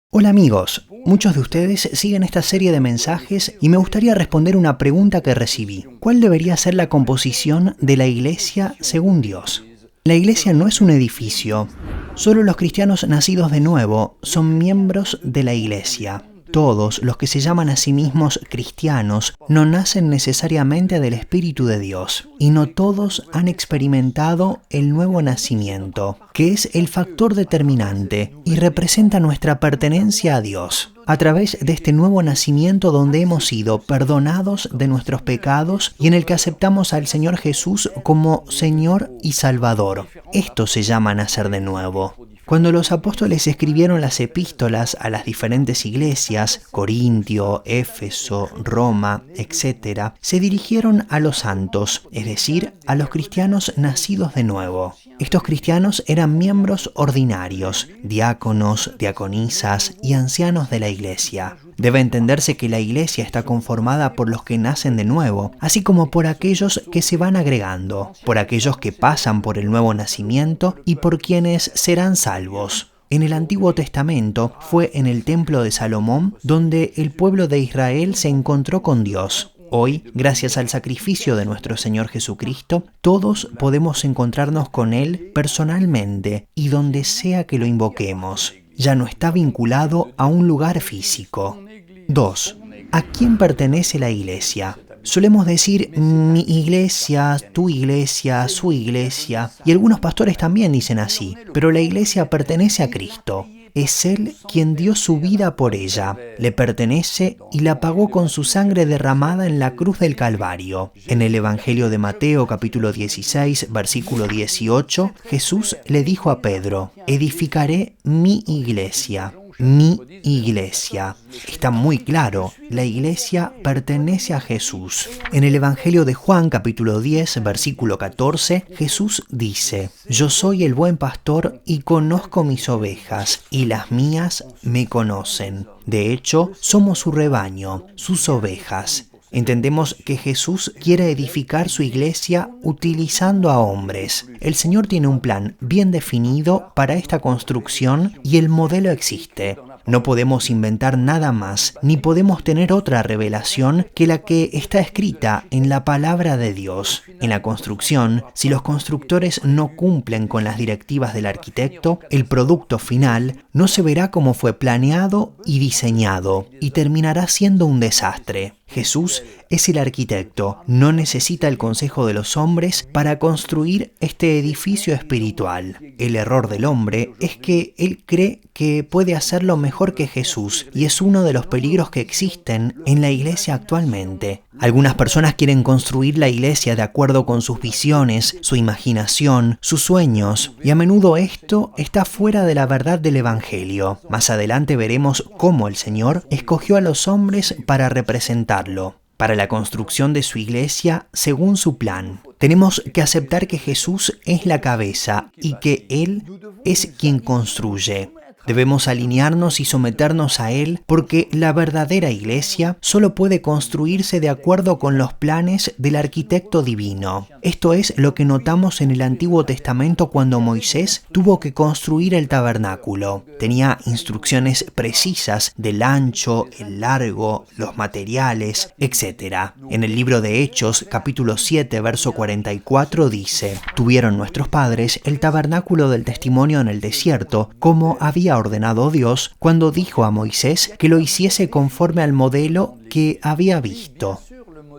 Hola amigos, muchos de ustedes siguen esta serie de mensajes y me gustaría responder una pregunta que recibí. ¿Cuál debería ser la composición de la iglesia según Dios? La iglesia no es un edificio. Solo los cristianos nacidos de nuevo son miembros de la iglesia. Todos los que se llaman a sí mismos cristianos no nacen necesariamente del Espíritu de Dios, y no todos han experimentado el nuevo nacimiento, que es el factor determinante y representa nuestra pertenencia a Dios. A través de este nuevo nacimiento donde hemos sido perdonados de nuestros pecados y en el que aceptamos al Señor Jesús como Señor y Salvador. Esto se llama nacer de nuevo. Cuando los apóstoles escribieron las epístolas a las diferentes iglesias, Corintio, Éfeso, Roma, etc., se dirigieron a los santos, es decir, a los cristianos nacidos de nuevo. Estos cristianos eran miembros ordinarios, diáconos, diaconisas y ancianos de la iglesia. Debe entenderse que la iglesia está conformada por los que nacen de nuevo, así como por aquellos que se van agregando, por aquellos que pasan por el nuevo nacimiento y por quienes serán salvos. En el Antiguo Testamento fue en el Templo de Salomón donde el pueblo de Israel se encontró con Dios. Hoy, gracias al sacrificio de nuestro Señor Jesucristo, todos podemos encontrarnos con Él personalmente y donde sea que lo invoquemos. Ya no está vinculado a un lugar físico. 2. ¿A quién pertenece la iglesia? Solemos decir mi iglesia, tu iglesia, su iglesia, y algunos pastores también dicen así, pero la iglesia pertenece a Cristo. Es Él quien dio su vida por ella, le pertenece y la pagó con su sangre derramada en la cruz del Calvario. En el Evangelio de Mateo capítulo 16, versículo 18, Jesús le dijo a Pedro, edificaré mi iglesia. Mi iglesia. Está muy claro, la iglesia pertenece a Jesús. En el Evangelio de Juan, capítulo 10, versículo 14, Jesús dice, yo soy el buen pastor y conozco mis ovejas, y las mías me conocen. De hecho, somos su rebaño, sus ovejas. Entendemos que Jesús quiere edificar su iglesia utilizando a hombres. El Señor tiene un plan bien definido para esta construcción y el modelo existe. No podemos inventar nada más, ni podemos tener otra revelación que la que está escrita en la palabra de Dios. En la construcción, si los constructores no cumplen con las directivas del arquitecto, el producto final no se verá como fue planeado y diseñado, y terminará siendo un desastre. Jesús es el arquitecto, no necesita el consejo de los hombres para construir este edificio espiritual. El error del hombre es que él cree que puede hacerlo mejor que Jesús y es uno de los peligros que existen en la iglesia actualmente. Algunas personas quieren construir la iglesia de acuerdo con sus visiones, su imaginación, sus sueños, y a menudo esto está fuera de la verdad del Evangelio. Más adelante veremos cómo el Señor escogió a los hombres para representarlo, para la construcción de su iglesia según su plan. Tenemos que aceptar que Jesús es la cabeza y que Él es quien construye. Debemos alinearnos y someternos a Él porque la verdadera iglesia solo puede construirse de acuerdo con los planes del arquitecto divino. Esto es lo que notamos en el Antiguo Testamento cuando Moisés tuvo que construir el tabernáculo. Tenía instrucciones precisas del ancho, el largo, los materiales, etc. En el libro de Hechos, capítulo 7, verso 44, dice, tuvieron nuestros padres el tabernáculo del testimonio en el desierto, como había ordenado Dios cuando dijo a Moisés que lo hiciese conforme al modelo que había visto.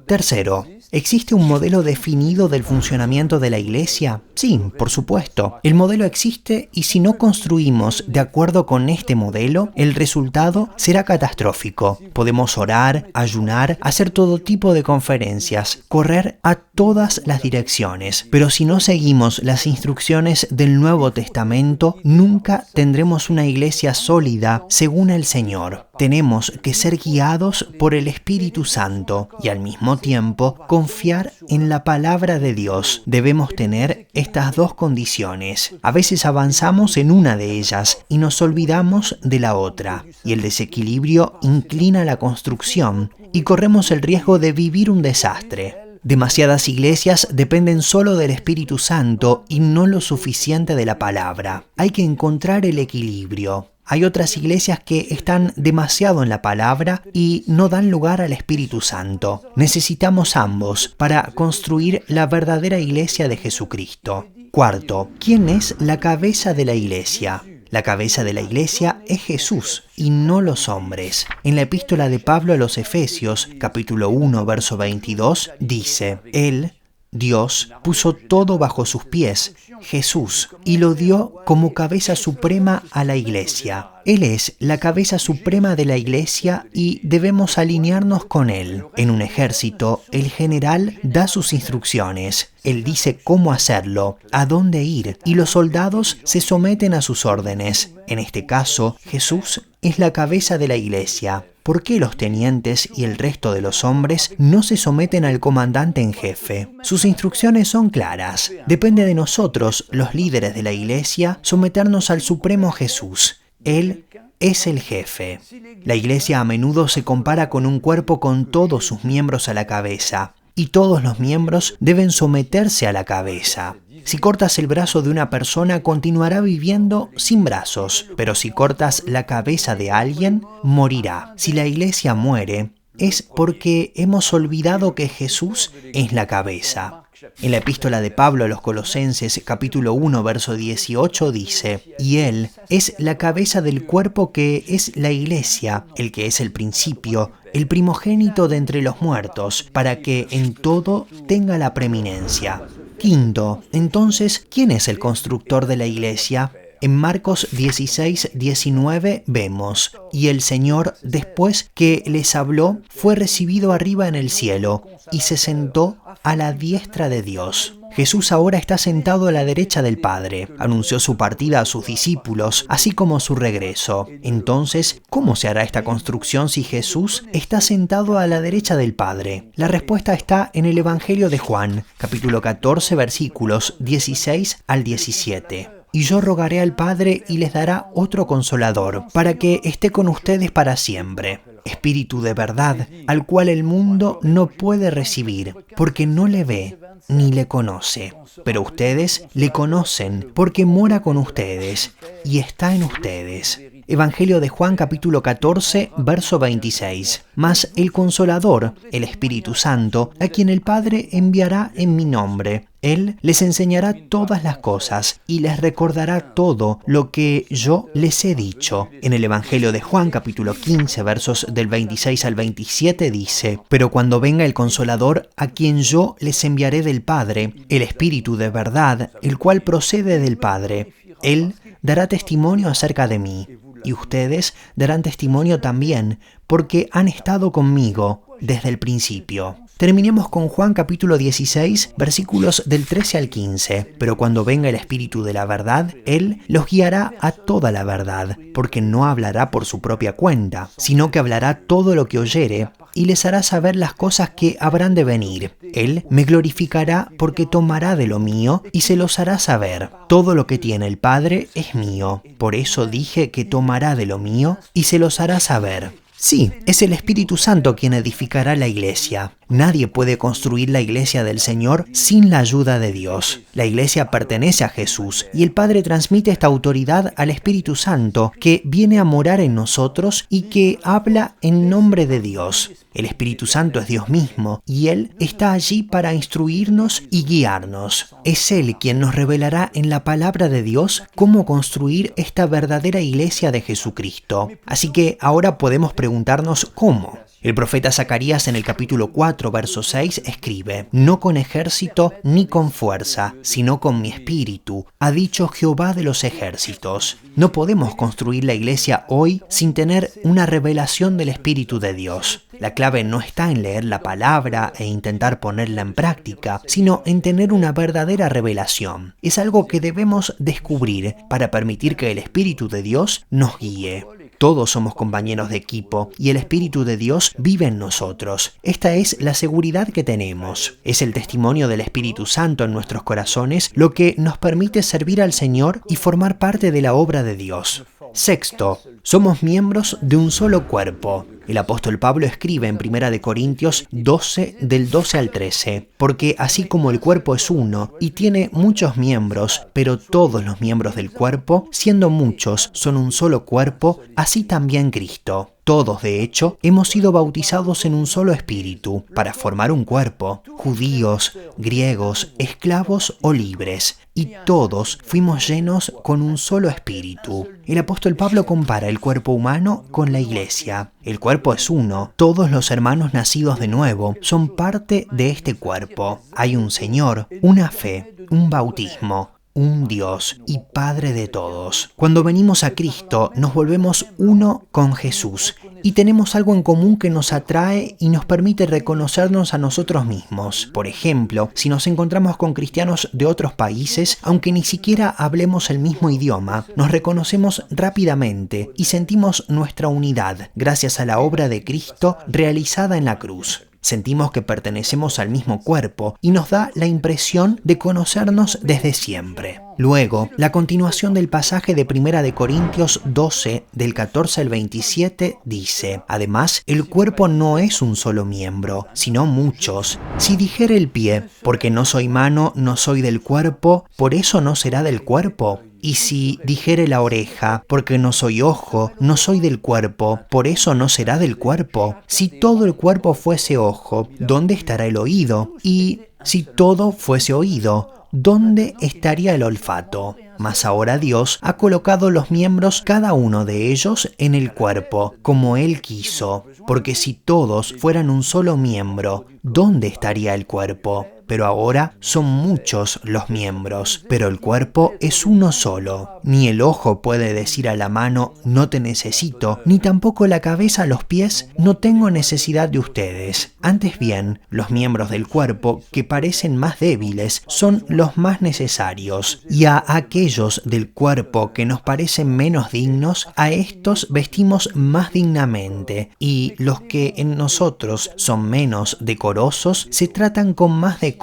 Tercero, ¿existe un modelo definido del funcionamiento de la iglesia? Sí, por supuesto. El modelo existe y si no construimos de acuerdo con este modelo, el resultado será catastrófico. Podemos orar, ayunar, hacer todo tipo de conferencias, correr a todas las direcciones. Pero si no seguimos las instrucciones del Nuevo Testamento, nunca tendremos una iglesia sólida según el Señor. Tenemos que ser guiados por el Espíritu Santo y al mismo tiempo confiar en la palabra de Dios. Debemos tener estas dos condiciones. A veces avanzamos en una de ellas y nos olvidamos de la otra, y el desequilibrio inclina la construcción y corremos el riesgo de vivir un desastre. Demasiadas iglesias dependen solo del Espíritu Santo y no lo suficiente de la palabra. Hay que encontrar el equilibrio. Hay otras iglesias que están demasiado en la palabra y no dan lugar al Espíritu Santo. Necesitamos ambos para construir la verdadera iglesia de Jesucristo. Cuarto, ¿quién es la cabeza de la iglesia? La cabeza de la iglesia es Jesús y no los hombres. En la epístola de Pablo a los Efesios, capítulo 1, verso 22, dice: Él, Dios, puso todo bajo sus pies, Jesús, y lo dio como cabeza suprema a la iglesia. Él es la cabeza suprema de la iglesia y debemos alinearnos con Él. En un ejército, el general da sus instrucciones. Él dice cómo hacerlo, a dónde ir, y los soldados se someten a sus órdenes. En este caso, Jesús es la cabeza de la iglesia. ¿Por qué los tenientes y el resto de los hombres no se someten al comandante en jefe? Sus instrucciones son claras. Depende de nosotros, los líderes de la iglesia, someternos al Supremo Jesús. Él es el jefe. La iglesia a menudo se compara con un cuerpo con todos sus miembros a la cabeza, y todos los miembros deben someterse a la cabeza. Si cortas el brazo de una persona, continuará viviendo sin brazos, pero si cortas la cabeza de alguien, morirá. Si la iglesia muere, es porque hemos olvidado que Jesús es la cabeza. En la epístola de Pablo a los Colosenses, capítulo 1, verso 18, dice: Y Él es la cabeza del cuerpo que es la iglesia, el que es el principio, el primogénito de entre los muertos, para que en todo tenga la preeminencia. Quinto, entonces, ¿quién es el constructor de la iglesia? En Marcos 16, 19 vemos: Y el Señor, después que les habló, fue recibido arriba en el cielo, y se sentó a la diestra de Dios. Jesús ahora está sentado a la derecha del Padre. Anunció su partida a sus discípulos, así como su regreso. Entonces, ¿cómo se hará esta construcción si Jesús está sentado a la derecha del Padre? La respuesta está en el Evangelio de Juan, capítulo 14, versículos 16 al 17. Y yo rogaré al Padre y les dará otro Consolador, para que esté con ustedes para siempre. Espíritu de verdad, al cual el mundo no puede recibir, porque no le ve ni le conoce. Pero ustedes le conocen, porque mora con ustedes y está en ustedes. Evangelio de Juan capítulo 14, verso 26. Mas el Consolador, el Espíritu Santo, a quien el Padre enviará en mi nombre, Él les enseñará todas las cosas y les recordará todo lo que yo les he dicho. En el Evangelio de Juan capítulo 15, versos del 26 al 27 dice: Pero cuando venga el Consolador, a quien yo les enviaré del Padre, el Espíritu de verdad, el cual procede del Padre, Él dará testimonio acerca de mí. Y ustedes darán testimonio también, porque han estado conmigo desde el principio. Terminemos con Juan capítulo 16, versículos del 13 al 15. Pero cuando venga el Espíritu de la verdad, Él los guiará a toda la verdad, porque no hablará por su propia cuenta, sino que hablará todo lo que oyere, y les hará saber las cosas que habrán de venir. Él me glorificará porque tomará de lo mío y se los hará saber. Todo lo que tiene el Padre es mío. Por eso dije que tomará de lo mío y se los hará saber. Sí, es el Espíritu Santo quien edificará la iglesia. Nadie puede construir la iglesia del Señor sin la ayuda de Dios. La iglesia pertenece a Jesús y el Padre transmite esta autoridad al Espíritu Santo, que viene a morar en nosotros y que habla en nombre de Dios. El Espíritu Santo es Dios mismo y Él está allí para instruirnos y guiarnos. Es Él quien nos revelará en la palabra de Dios cómo construir esta verdadera iglesia de Jesucristo. Así que ahora podemos preguntarnos cómo. El profeta Zacarías en el capítulo 4, verso 6 escribe: No con ejército ni con fuerza, sino con mi espíritu, ha dicho Jehová de los ejércitos. No podemos construir la iglesia hoy sin tener una revelación del Espíritu de Dios. La clave no está en leer la palabra e intentar ponerla en práctica, sino en tener una verdadera revelación. Es algo que debemos descubrir para permitir que el Espíritu de Dios nos guíe. Todos somos compañeros de equipo y el Espíritu de Dios vive en nosotros. Esta es la seguridad que tenemos. Es el testimonio del Espíritu Santo en nuestros corazones lo que nos permite servir al Señor y formar parte de la obra de Dios. Sexto, somos miembros de un solo cuerpo. El apóstol Pablo escribe en 1 Corintios 12, del 12 al 13, porque así como el cuerpo es uno y tiene muchos miembros, pero todos los miembros del cuerpo, siendo muchos, son un solo cuerpo, así también Cristo. Todos, de hecho, hemos sido bautizados en un solo espíritu, para formar un cuerpo, judíos, griegos, esclavos o libres, y todos fuimos llenos con un solo espíritu. El apóstol Pablo compara el cuerpo humano con la iglesia. El cuerpo es uno, todos los hermanos nacidos de nuevo son parte de este cuerpo. Hay un Señor, una fe, un bautismo, un Dios y Padre de todos. Cuando venimos a Cristo, nos volvemos uno con Jesús y tenemos algo en común que nos atrae y nos permite reconocernos a nosotros mismos. Por ejemplo, si nos encontramos con cristianos de otros países, aunque ni siquiera hablemos el mismo idioma, nos reconocemos rápidamente y sentimos nuestra unidad gracias a la obra de Cristo realizada en la cruz. Sentimos que pertenecemos al mismo cuerpo y nos da la impresión de conocernos desde siempre. Luego, la continuación del pasaje de 1 Corintios 12, del 14 al 27, dice: además, el cuerpo no es un solo miembro, sino muchos. Si dijere el pie, porque no soy mano, no soy del cuerpo, ¿por eso no será del cuerpo? Y si dijere la oreja, porque no soy ojo, no soy del cuerpo, ¿por eso no será del cuerpo? Si todo el cuerpo fuese ojo, ¿dónde estará el oído? Y si todo fuese oído, ¿dónde estaría el olfato? Mas ahora Dios ha colocado los miembros, cada uno de ellos, en el cuerpo, como Él quiso. Porque si todos fueran un solo miembro, ¿dónde estaría el cuerpo? Pero ahora son muchos los miembros, pero el cuerpo es uno solo. Ni el ojo puede decir a la mano, no te necesito, ni tampoco la cabeza a los pies, no tengo necesidad de ustedes. Antes bien, los miembros del cuerpo, que parecen más débiles, son los más necesarios. Y a aquellos del cuerpo que nos parecen menos dignos, a estos vestimos más dignamente. Y los que en nosotros son menos decorosos, se tratan con más decoro,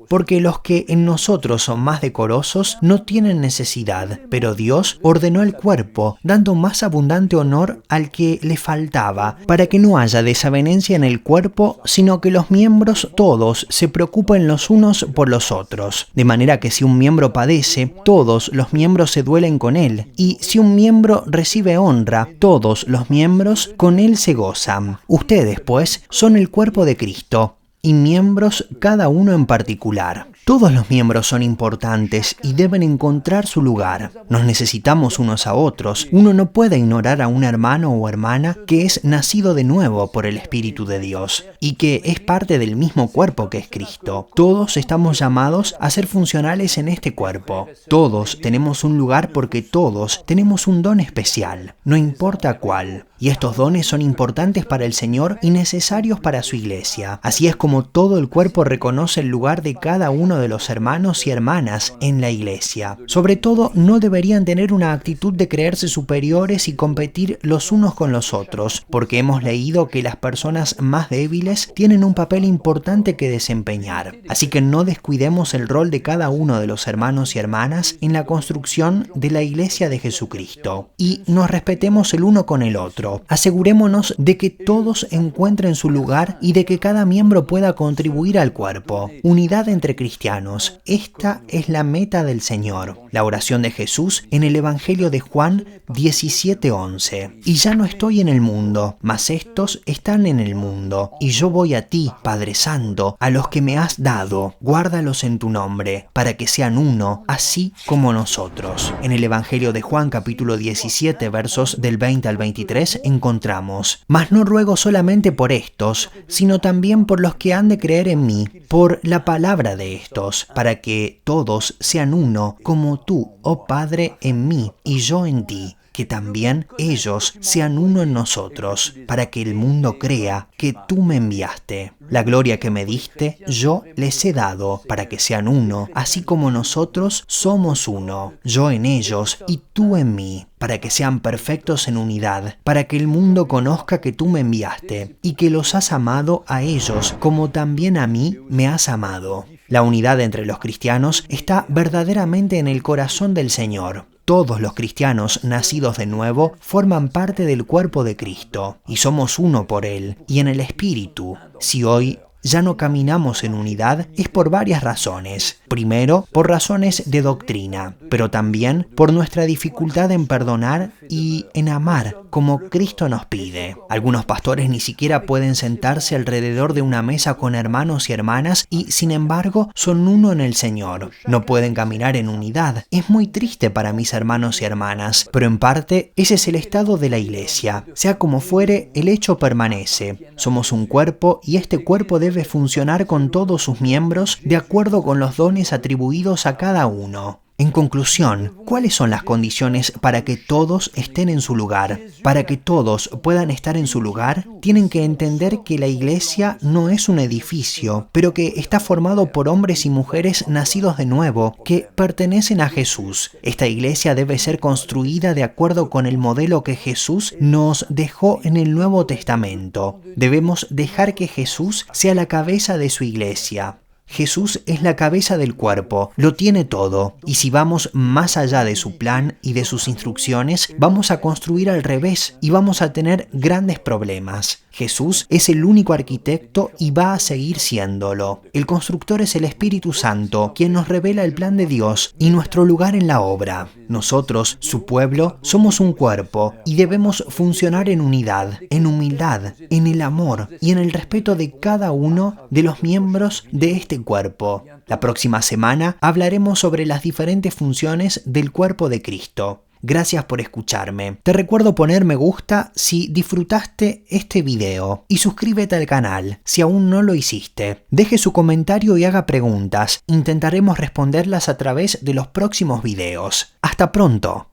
porque los que en nosotros son más decorosos no tienen necesidad, pero Dios ordenó el cuerpo, dando más abundante honor al que le faltaba, para que no haya desavenencia en el cuerpo, sino que los miembros todos se preocupen los unos por los otros. De manera que si un miembro padece, todos los miembros se duelen con él, y si un miembro recibe honra, todos los miembros con él se gozan. Ustedes, pues, son el cuerpo de Cristo, y miembros cada uno en particular. Todos los miembros son importantes y deben encontrar su lugar. Nos necesitamos unos a otros. Uno no puede ignorar a un hermano o hermana que es nacido de nuevo por el Espíritu de Dios y que es parte del mismo cuerpo que es Cristo. Todos estamos llamados a ser funcionales en este cuerpo. Todos tenemos un lugar porque todos tenemos un don especial, no importa cuál. Y estos dones son importantes para el Señor y necesarios para su iglesia. Así es como todo el cuerpo reconoce el lugar de cada uno de los hermanos y hermanas en la iglesia. Sobre todo, no deberían tener una actitud de creerse superiores y competir los unos con los otros, porque hemos leído que las personas más débiles tienen un papel importante que desempeñar. Así que no descuidemos el rol de cada uno de los hermanos y hermanas en la construcción de la iglesia de Jesucristo. Y nos respetemos el uno con el otro. Asegurémonos de que todos encuentren su lugar y de que cada miembro pueda contribuir al cuerpo. Unidad entre cristianos. Esta es la meta del Señor. La oración de Jesús en el Evangelio de Juan 17:11. Y ya no estoy en el mundo, mas estos están en el mundo. Y yo voy a ti, Padre Santo, a los que me has dado. Guárdalos en tu nombre, para que sean uno, así como nosotros. En el Evangelio de Juan capítulo 17, versos del 20 al 23, encontramos: mas no ruego solamente por estos, sino también por los que han de creer en mí, por la palabra de estos, para que todos sean uno, como tú, oh Padre, en mí y yo en ti, que también ellos sean uno en nosotros, para que el mundo crea que tú me enviaste. La gloria que me diste, yo les he dado, para que sean uno, así como nosotros somos uno, yo en ellos y tú en mí, para que sean perfectos en unidad, para que el mundo conozca que tú me enviaste, y que los has amado a ellos, como también a mí me has amado. La unidad entre los cristianos está verdaderamente en el corazón del Señor. Todos los cristianos nacidos de nuevo forman parte del cuerpo de Cristo y somos uno por Él y en el Espíritu. Si hoy ya no caminamos en unidad es por varias razones. Primero, por razones de doctrina, pero también por nuestra dificultad en perdonar y en amar como Cristo nos pide. Algunos pastores ni siquiera pueden sentarse alrededor de una mesa con hermanos y hermanas y, sin embargo, son uno en el Señor. No pueden caminar en unidad. Es muy triste para mis hermanos y hermanas, pero en parte ese es el estado de la iglesia. Sea como fuere, el hecho permanece. Somos un cuerpo y este cuerpo debe funcionar con todos sus miembros de acuerdo con los dones atribuidos a cada uno. En conclusión, ¿cuáles son las condiciones para que todos estén en su lugar? Para que todos puedan estar en su lugar, tienen que entender que la iglesia no es un edificio, pero que está formado por hombres y mujeres nacidos de nuevo, que pertenecen a Jesús. Esta iglesia debe ser construida de acuerdo con el modelo que Jesús nos dejó en el Nuevo Testamento. Debemos dejar que Jesús sea la cabeza de su iglesia. Jesús es la cabeza del cuerpo, lo tiene todo, y si vamos más allá de su plan y de sus instrucciones, vamos a construir al revés y vamos a tener grandes problemas. Jesús es el único arquitecto y va a seguir siéndolo. El constructor es el Espíritu Santo, quien nos revela el plan de Dios y nuestro lugar en la obra. Nosotros, su pueblo, somos un cuerpo y debemos funcionar en unidad, en humildad, en el amor y en el respeto de cada uno de los miembros de este cuerpo. La próxima semana hablaremos sobre las diferentes funciones del cuerpo de Cristo. Gracias por escucharme. Te recuerdo poner me gusta si disfrutaste este video y suscríbete al canal si aún no lo hiciste. Deje su comentario y haga preguntas. Intentaremos responderlas a través de los próximos videos. ¡Hasta pronto!